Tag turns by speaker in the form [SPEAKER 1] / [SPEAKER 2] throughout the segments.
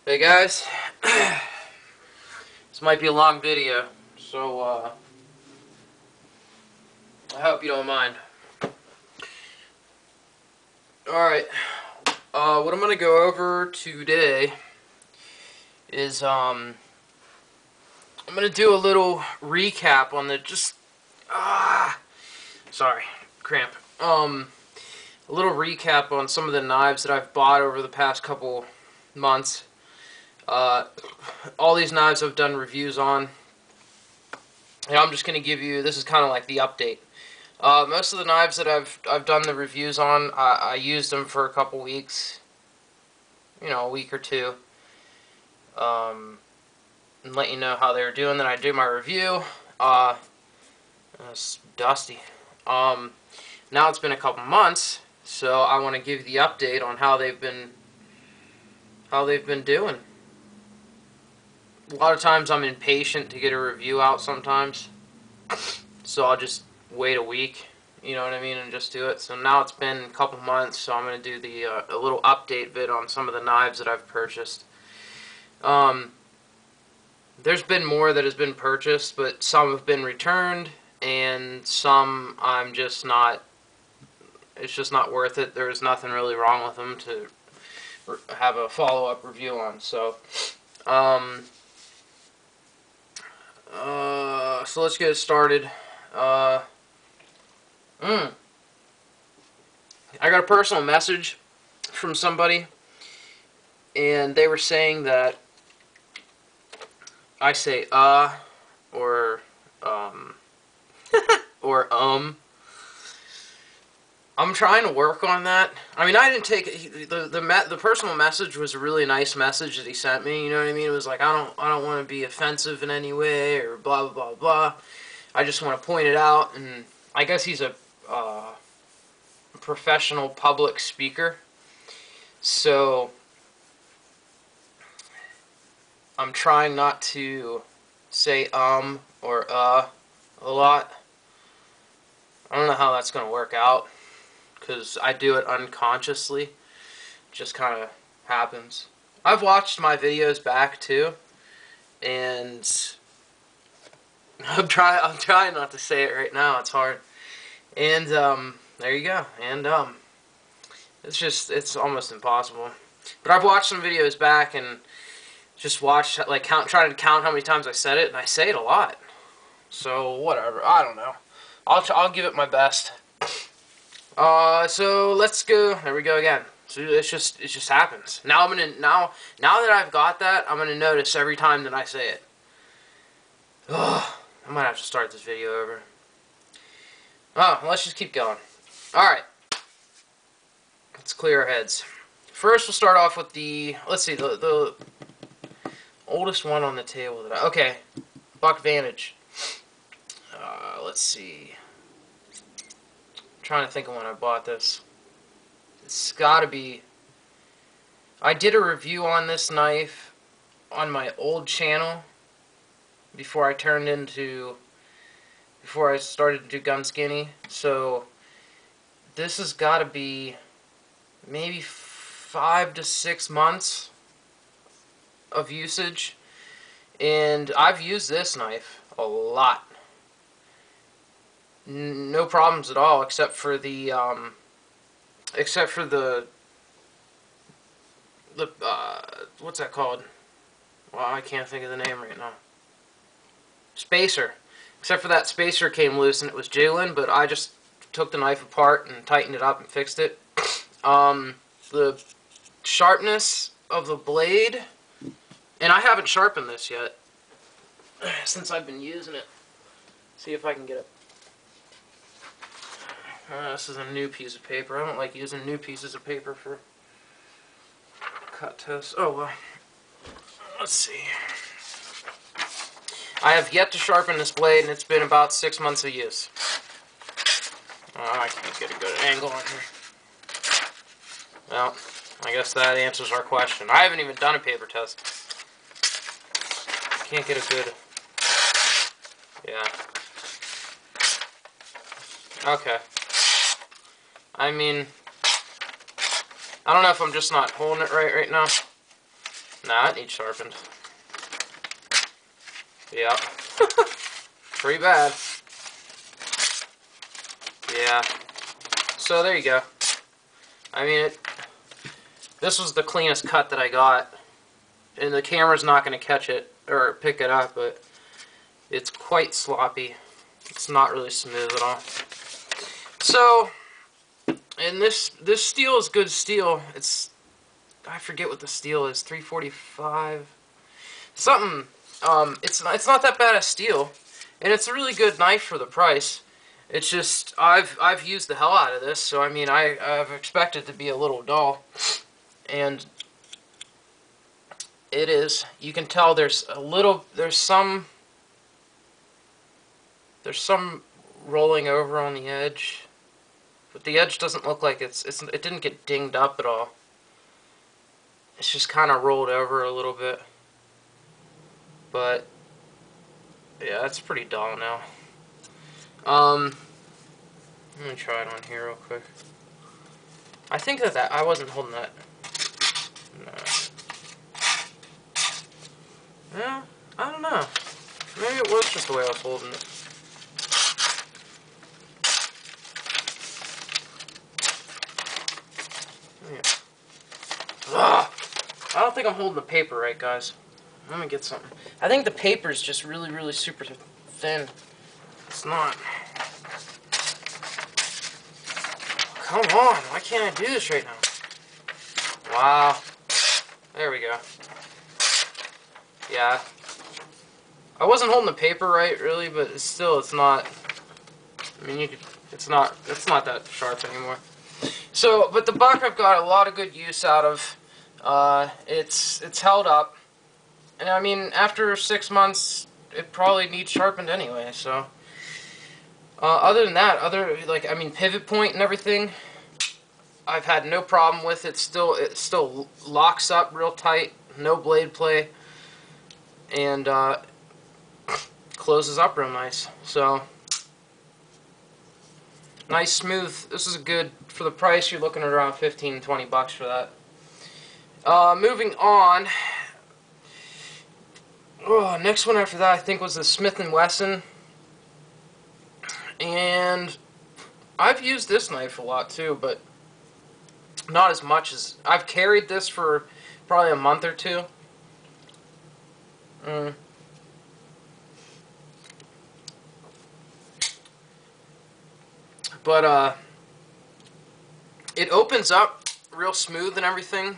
[SPEAKER 1] Hey guys, this might be a long video, so I hope you don't mind. Alright, what I'm going to go over today is I'm going to do a little recap on the sorry, cramp. A little recap on some of the knives that I've bought over the past couple months. All these knives I've done reviews on. And I'm just going to give you, this is kind of like the update. Most of the knives that I've done the reviews on, I used them for a couple weeks, a week or two, and let you know how they were doing. Then I do my review. It's dusty. Now it's been a couple months, so I want to give you the update on how they've been doing. A lot of times I'm impatient to get a review out sometimes, so I'll just wait a week. You know what I mean, and just do it. So now it's been a couple months, so I'm going to do the a little update vid on some of the knives that I've purchased. There's been more that has been purchased, but some have been returned, and some I'm just not, it's just not worth it. There's nothing really wrong with them to have a follow-up review on. So, so let's get it started. I got a personal message from somebody, and they were saying that I say or or I'm trying to work on that. I mean, I didn't take it, the personal message was a really nice message that he sent me. You know what I mean? It was like, I don't want to be offensive in any way or blah blah blah blah. I just want to point it out, and I guess he's a professional public speaker, so I'm trying not to say or a lot. I don't know how that's going to work out, because I do it unconsciously. It just kind of happens. I've watched my videos back too, and I'm trying not to say it right now. It's hard. And there you go. And it's almost impossible. But I've watched some videos back and just watched, like, trying to count how many times I said it, and I say it a lot. So whatever. I don't know. I'll give it my best. So let's go. There we go again. So it just happens. Now now that I've got that, I'm gonna notice every time that I say it. Ugh, I might have to start this video over. Oh, let's just keep going. All right. Let's clear our heads. First, we'll start off with the, let's see, the oldest one on the table. Okay, Buck Vantage. Let's see. I'm trying to think of when I bought this. It's gotta be, I did a review on this knife on my old channel before I started to do Gun Skinny. So this has got to be maybe 5 to 6 months of usage, and I've used this knife a lot. No problems at all, except for the what's that called? Well, I can't think of the name right now. Spacer. Except for that spacer came loose and it was jiggling, but I just took the knife apart and tightened it up and fixed it. The sharpness of the blade, and I haven't sharpened this yet since I've been using it. See if I can get it. This is a new piece of paper. I don't like using new pieces of paper for cut tests. Oh well. Let's see. I have yet to sharpen this blade, and it's been about 6 months of use. I can't get a good angle on here. Well, I guess that answers our question. I haven't even done a paper test. Can't get a good... Yeah. Okay. I mean, I don't know if I'm just not holding it right now. Nah, it needs sharpened. Yep. Pretty bad. Yeah. So there you go. I mean, this was the cleanest cut that I got. And the camera's not going to catch it or pick it up, but it's quite sloppy. It's not really smooth at all. So, and this steel is good steel. It's, I forget what the steel is, 345 something. It's not that bad of steel, and it's a really good knife for the price. It's just I've used the hell out of this, so I mean I've expected it to be a little dull, and it is. You can tell there's some rolling over on the edge, but the edge doesn't look like it didn't get dinged up at all. It's just kind of rolled over a little bit. But yeah, it's pretty dull now. Let me try it on here real quick. I think that I wasn't holding that. No. Yeah, I don't know. Maybe it was just the way I was holding it. Yeah. Ugh! I don't think I'm holding the paper right, guys. Let me get something. I think the paper is just really, really super thin. It's not. Come on, why can't I do this right now? Wow. There we go. Yeah. I wasn't holding the paper right, really, but it's not. I mean, it's not that sharp anymore. So, but the buck I've got a lot of good use out of. It's held up. And I mean, after 6 months, it probably needs sharpened anyway, so. Other than that, I mean, pivot point and everything, I've had no problem with it. It still locks up real tight, no blade play, and closes up real nice. So, nice, smooth. This is good for the price. You're looking at around 15, 20 bucks for that. Moving on. Oh, next one after that, I think, was the Smith & Wesson. And I've used this knife a lot too, but not as much as... I've carried this for probably a month or two. But, it opens up real smooth and everything.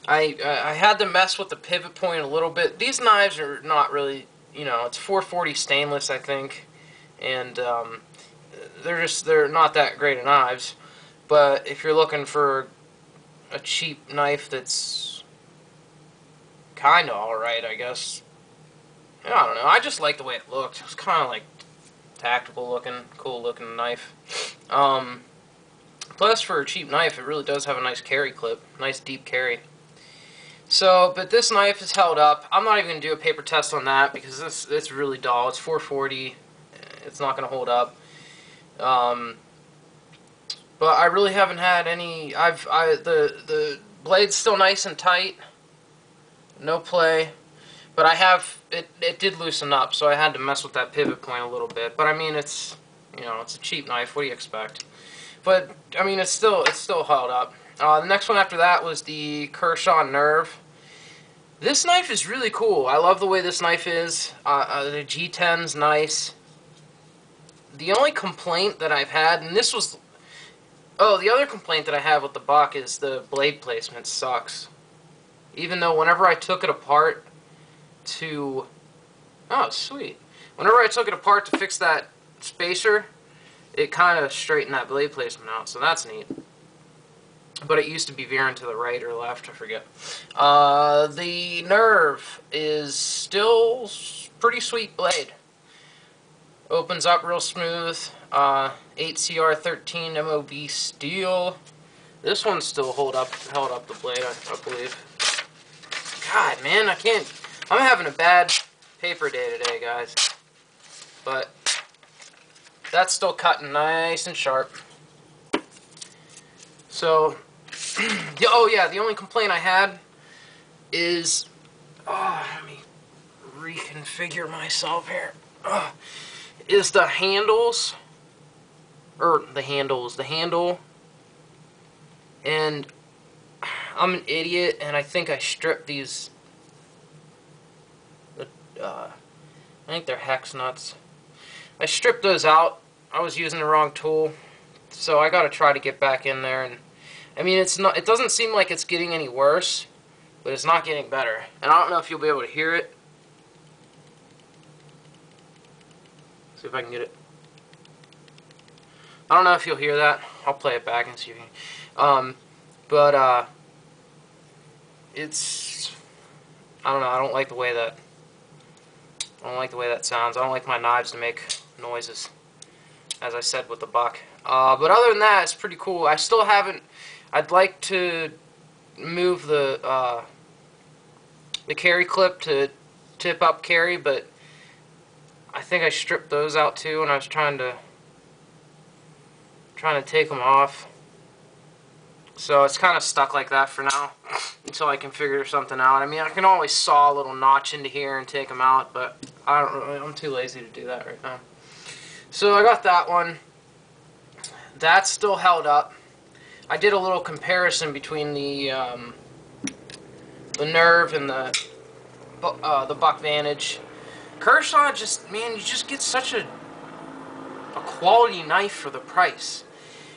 [SPEAKER 1] I had to mess with the pivot point a little bit. These knives are not really, you know, it's 440 stainless, I think, and they're not that great of knives. But if you're looking for a cheap knife that's kind of alright, I guess, I don't know. I just like the way it looked. It was kind of like tactical looking, cool looking knife. Plus, for a cheap knife, it really does have a nice carry clip, nice deep carry. So, but this knife is held up. I'm not even going to do a paper test on that because it's really dull. It's 440. It's not going to hold up. But I really haven't had any. The blade's still nice and tight. No play. But it did loosen up, so I had to mess with that pivot point a little bit. But I mean, it's a cheap knife. What do you expect? But I mean, it's still held up. The next one after that was the Kershaw Nerve. This knife is really cool. I love the way this knife is. The G10's nice. The only complaint that I've had, and this was... Oh, the other complaint that I have with the buck is the blade placement sucks. Even though whenever I took it apart to... Oh, sweet. Whenever I took it apart to fix that spacer, it kind of straightened that blade placement out, so that's neat. But it used to be veering to the right or left, I forget. The Nerve is still pretty sweet blade. Opens up real smooth. 8CR13 MOV steel. This one's still held up the blade, I believe. God, man, I'm having a bad paper day today, guys. But that's still cutting nice and sharp. So, Oh yeah, the only complaint I had is, let me reconfigure myself here. Is the handles, the handle, and I'm an idiot, and I think I stripped these, I think they're hex nuts. I stripped those out. I was using the wrong tool, so I gotta try to get back in there, and I mean, it doesn't seem like it's getting any worse, but it's not getting better. And I don't know if you'll be able to hear it. See if I can get it. I don't know if you'll hear that. I'll play it back and see if you can. It's, I don't know, I don't like the way that sounds. I don't like my knives to make noises, as I said with the buck. But other than that, it's pretty cool. I still haven't, I'd like to move the carry clip to tip up carry, but I think I stripped those out too, and I was trying to take them off. So it's kind of stuck like that for now until I can figure something out. I mean, I can always saw a little notch into here and take them out, but I'm too lazy to do that right now. So I got that one. That's still held up. I did a little comparison between the Nerve and the Buck Vantage. Kershaw, just, man, you just get such a quality knife for the price.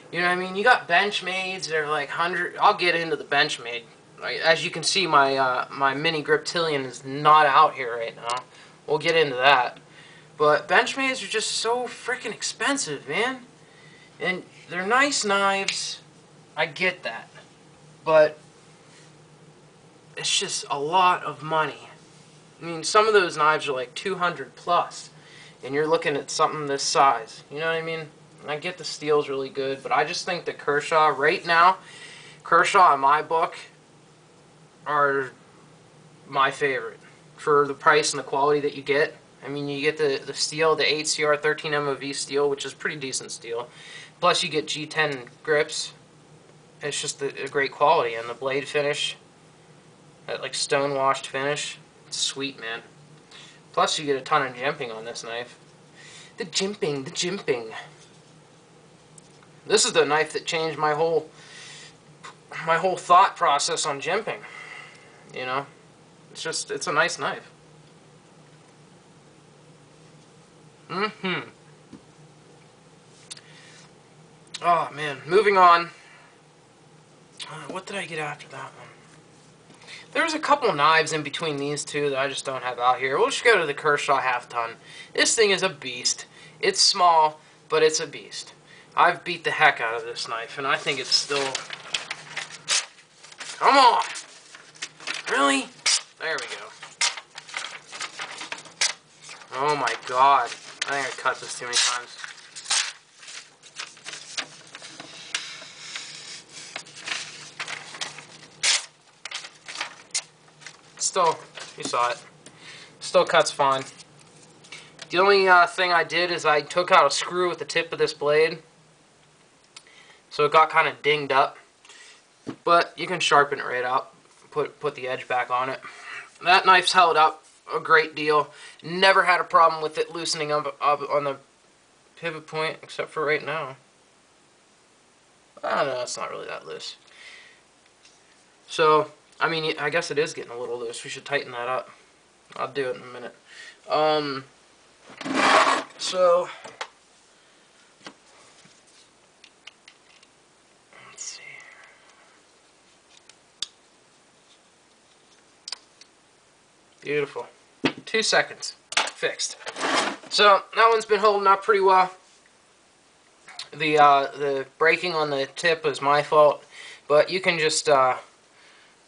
[SPEAKER 1] You know what I mean? You got Benchmades that are like 100. I'll get into the Benchmade. As you can see, my mini Griptilian is not out here right now. We'll get into that. But Benchmades are just so freaking expensive, man. And they're nice knives. I get that. But it's just a lot of money. I mean, some of those knives are like 200 plus. And you're looking at something this size. You know what I mean? I get the steel's really good, but I just think that Kershaw, right now, Kershaw in my book are my favorite for the price and the quality that you get. I mean, you get the steel, the 8CR 13 MOV steel, which is pretty decent steel. Plus, you get G10 grips. It's just a great quality, and the blade finish, that like stone washed finish, it's sweet, man. Plus, you get a ton of jimping on this knife. The jimping. This is the knife that changed my whole thought process on jimping. You know, it's a nice knife. Oh man, moving on. What did I get after that one? There's a couple knives in between these two that I just don't have out here. We'll just go to the Kershaw half ton. This thing is a beast. It's small, but it's a beast. I've beat the heck out of this knife, and I think it's still... Come on! Really? There we go. Oh my god. I think I cut this too many times. Still, you saw it. Still cuts fine. The only thing I did is I took out a screw with the tip of this blade. So it got kind of dinged up. But you can sharpen it right out. Put the edge back on it. That knife's held up a great deal. Never had a problem with it loosening up on the pivot point, except for right now. I don't know, it's not really that loose. So, I mean, I guess it is getting a little loose. We should tighten that up. I'll do it in a minute. So, let's see. Beautiful. 2 seconds. Fixed. So, that one's been holding up pretty well. The breaking on the tip was my fault, but you can just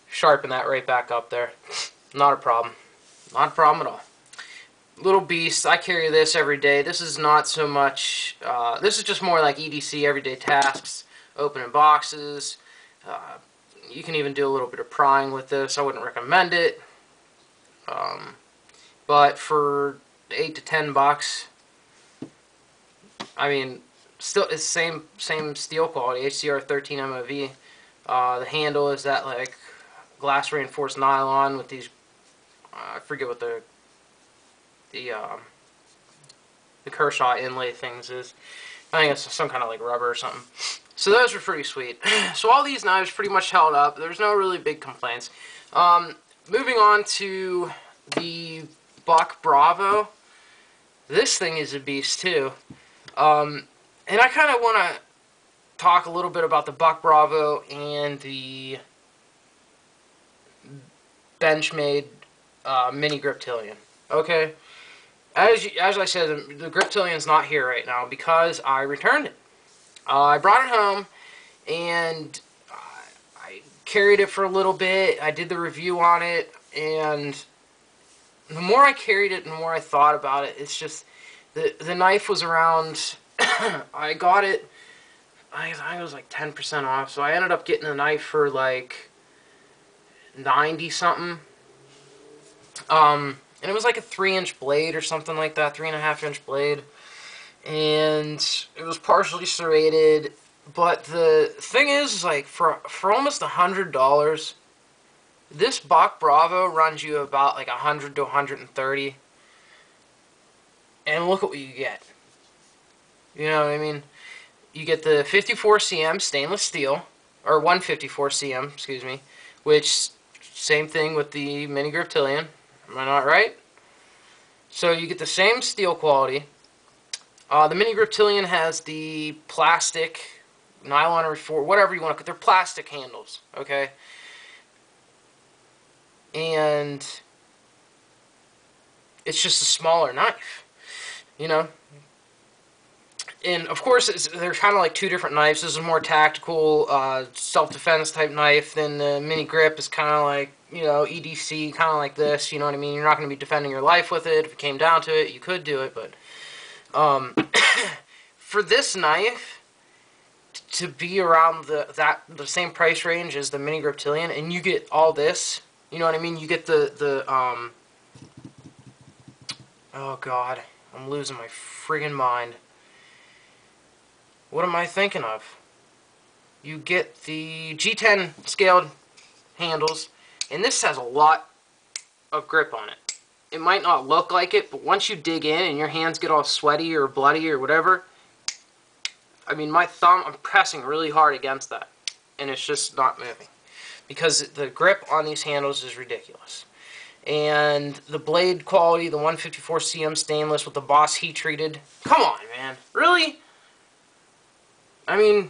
[SPEAKER 1] sharpen that right back up there. Not a problem. Not a problem at all. Little beast. I carry this every day. This is not so much, this is just more like EDC, everyday tasks, opening boxes. You can even do a little bit of prying with this. I wouldn't recommend it. But for $8 to $10, I mean, still it's same steel quality, HCR 13 MOV. The handle is that like glass reinforced nylon with these, I forget what the Kershaw inlay things is. I think it's some kind of like rubber or something. So those were pretty sweet. So all these knives pretty much held up. There's no really big complaints. Moving on to the Buck Bravo. This thing is a beast too. And I kind of want to talk a little bit about the Buck Bravo and the Benchmade Mini Griptilian. Okay? As I said, the Griptilian's not here right now because I returned it. I brought it home, and I carried it for a little bit. I did the review on it, and the more I carried it, the more I thought about it. It's just, the knife was around, I got it, I think it was like 10% off, so I ended up getting the knife for like 90-something. And it was like a 3-inch blade or something like that, 3.5-inch blade. And it was partially serrated, but the thing is, like, for almost $100, this Buck Bravo runs you about like 100 to 130, and look at what you get. You know what I mean? You get the 54 cm stainless steel, or 154 cm, excuse me, which same thing with the Mini Griptilian. Am I not right? So you get the same steel quality. The Mini Griptilian has the plastic, nylon or whatever you want to, they're plastic handles, okay? And it's just a smaller knife, you know? And of course, they're kind of like two different knives. This is a more tactical, self-defense type knife. Then the Mini Grip is kind of like, you know, EDC, kind of like this, you know what I mean? You're not going to be defending your life with it. If it came down to it, you could do it, but for this knife to be around the same price range as the Mini Griptilian, and you get all this, you know what I mean? You get oh god, I'm losing my friggin' mind. What am I thinking of? You get the G10 scaled handles, and this has a lot of grip on it. It might not look like it, but once you dig in and your hands get all sweaty or bloody or whatever, I mean, my thumb, I'm pressing really hard against that, and it's just not moving. Because the grip on these handles is ridiculous. And the blade quality, the 154 cm stainless with the Boss heat treated, come on, man, really? I mean,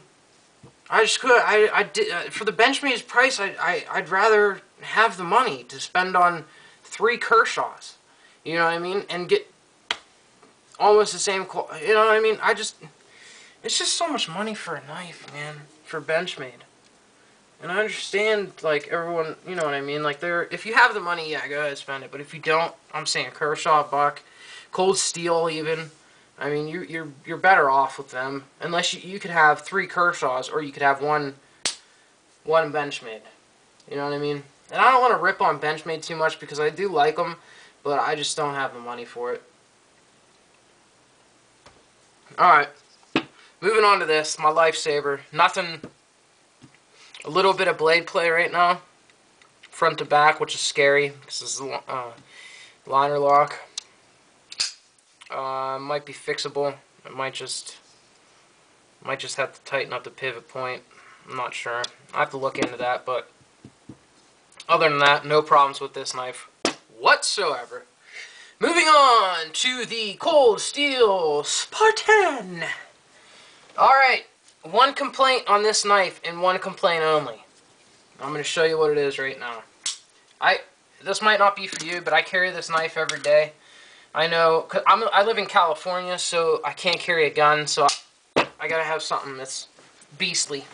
[SPEAKER 1] I just could, I did, for the Benchmade's price, I'd rather have the money to spend on 3 Kershaws, you know what I mean, and get almost the same quality, you know what I mean. It's just so much money for a knife, man, for Benchmade. And I understand, like, everyone, you know what I mean, like, if you have the money, yeah, go ahead and spend it, but if you don't, I'm saying Kershaw, Buck, Cold Steel even, I mean, you're better off with them, unless you could have 3 Kershaws, or you could have one Benchmade, you know what I mean. And I don't want to rip on Benchmade too much, because I do like them, but I just don't have the money for it. Alright, moving on to this, my lifesaver. Nothing, a little bit of blade play right now, front to back, which is scary, because this is a liner lock. Might be fixable. It might just have to tighten up the pivot point. I'm not sure. I have to look into that, but other than that, no problems with this knife whatsoever. Moving on to the Cold Steel Spartan. Alright, one complaint on this knife, and one complaint only. I'm going to show you what it is right now. This might not be for you, but I carry this knife every day. I know, cause I live in California, so I can't carry a gun, so I gotta have something that's beastly.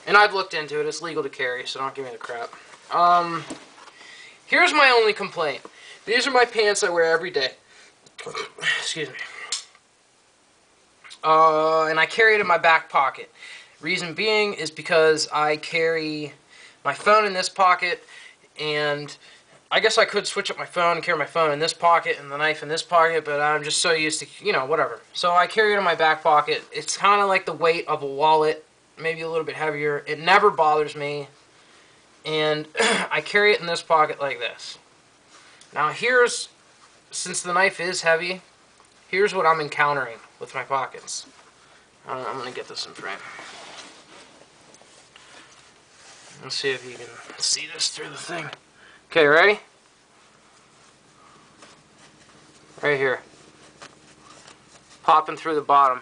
[SPEAKER 1] And I've looked into it, it's legal to carry, so don't give me the crap. Here's my only complaint. These are my pants I wear every day. Excuse me. And I carry it in my back pocket. Reason being is because I carry my phone in this pocket, and I guess I could switch up my phone and carry my phone in this pocket and the knife in this pocket, but I'm just so used to, you know, whatever. So I carry it in my back pocket. It's kind of like the weight of a wallet, maybe a little bit heavier. It never bothers me. And I carry it in this pocket like this. Now here's, since the knife is heavy, here's what I'm encountering with my pockets. I'm going to get this in frame. Let's see if you can see this through the thing. Okay, ready? Right here. Popping through the bottom.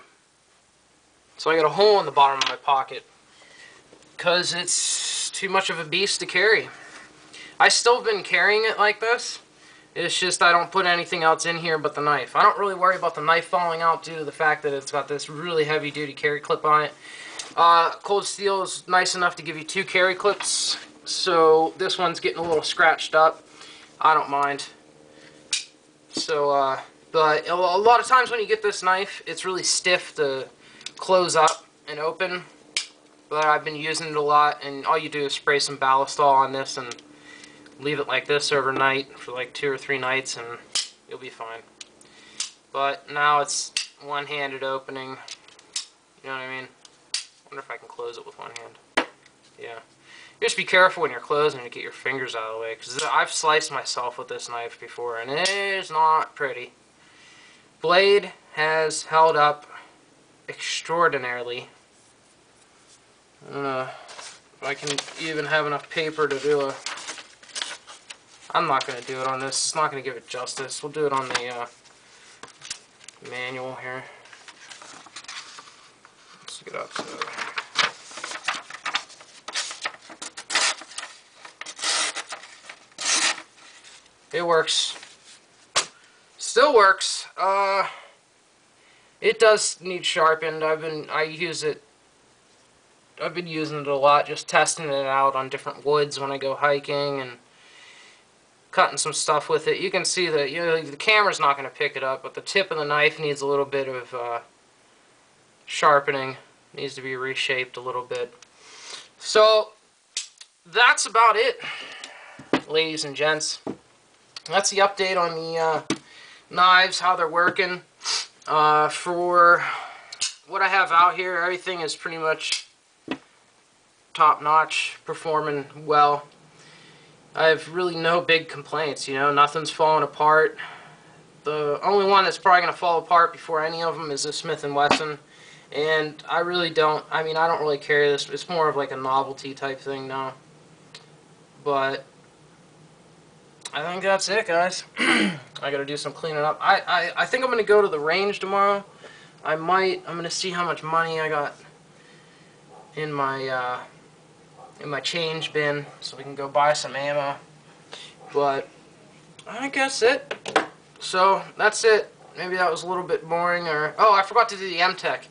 [SPEAKER 1] So I got a hole in the bottom of my pocket because it's too much of a beast to carry. I still have been carrying it like this. It's just I don't put anything else in here but the knife. I don't really worry about the knife falling out due to the fact that it's got this really heavy duty carry clip on it. Cold Steel is nice enough to give you 2 carry clips, so this one's getting a little scratched up. I don't mind. So, but a lot of times when you get this knife, it's really stiff to close up and open. But I've been using it a lot, and all you do is spray some Ballistol on this and leave it like this overnight for like 2 or 3 nights, and you'll be fine. But now it's one-handed opening. You know what I mean? I wonder if I can close it with one hand. Yeah. Just be careful when you're closing to get your fingers out of the way, because I've sliced myself with this knife before, and it is not pretty. Blade has held up extraordinarily. I don't know if I can even have enough paper to do a... I'm not going to do it on this. It's not going to give it justice. We'll do it on the manual here. Let's get up to... It works. Still works. It does need sharpened. I've been using it a lot, just testing it out on different woods when I go hiking and cutting some stuff with it. You can see that, you know, the camera's not going to pick it up, but the tip of the knife needs a little bit of sharpening. Needs to be reshaped a little bit. So that's about it, ladies and gents. That's the update on the knives, how they're working. For what I have out here, everything is pretty much top-notch, performing well. I have really no big complaints, you know, nothing's falling apart. The only one that's probably going to fall apart before any of them is the Smith & Wesson. And I really don't, I mean, I don't really carry this. It's more of like a novelty type thing now. But I think that's it, guys. I got to do some cleaning up. I think I'm going to go to the range tomorrow. I'm going to see how much money I got in my change bin so we can go buy some ammo. But I guess it. So that's it. Maybe that was a little bit boring, or oh, I forgot to do the M-Tech.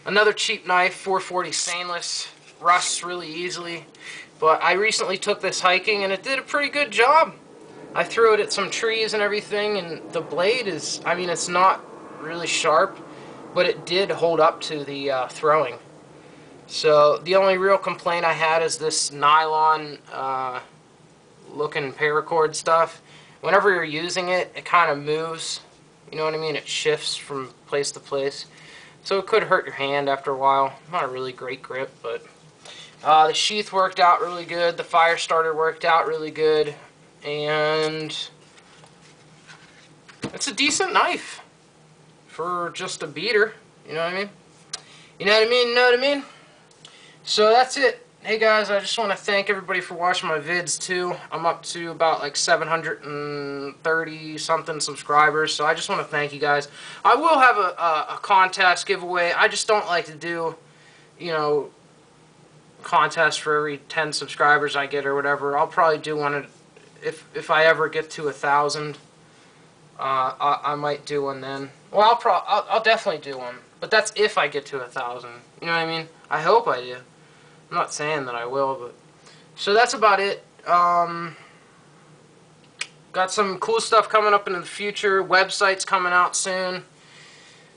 [SPEAKER 1] Another cheap knife, 440 stainless, rusts really easily. But I recently took this hiking and it did a pretty good job. I threw it at some trees and everything, and the blade is, I mean, it's not really sharp, but it did hold up to the throwing. So the only real complaint I had is this nylon looking paracord stuff. Whenever you're using it, it kind of moves. You know what I mean? It shifts from place to place. So it could hurt your hand after a while. Not a really great grip, but the sheath worked out really good. The fire starter worked out really good. And it's a decent knife for just a beater. You know what I mean? You know what I mean? You know what I mean? So that's it. Hey guys, I just want to thank everybody for watching my vids too. I'm up to about like 730 something subscribers, so I just want to thank you guys. I will have a contest giveaway. I just don't like to do, you know, contests for every 10 subscribers I get or whatever. I'll probably do one if I ever get to 1,000. I might do one then. Well, I'll definitely do one, but that's if I get to 1,000. You know what I mean? I hope I do. I'm not saying that I will, but so that's about it. Got some cool stuff coming up in the future. Website's coming out soon.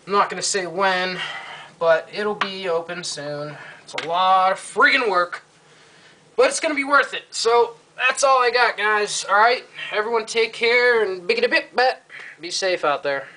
[SPEAKER 1] I'm not gonna say when, but it'll be open soon. It's a lot of friggin' work, but it's gonna be worth it. So that's all I got, guys. All right, everyone, take care and biggity bit bet. Be safe out there.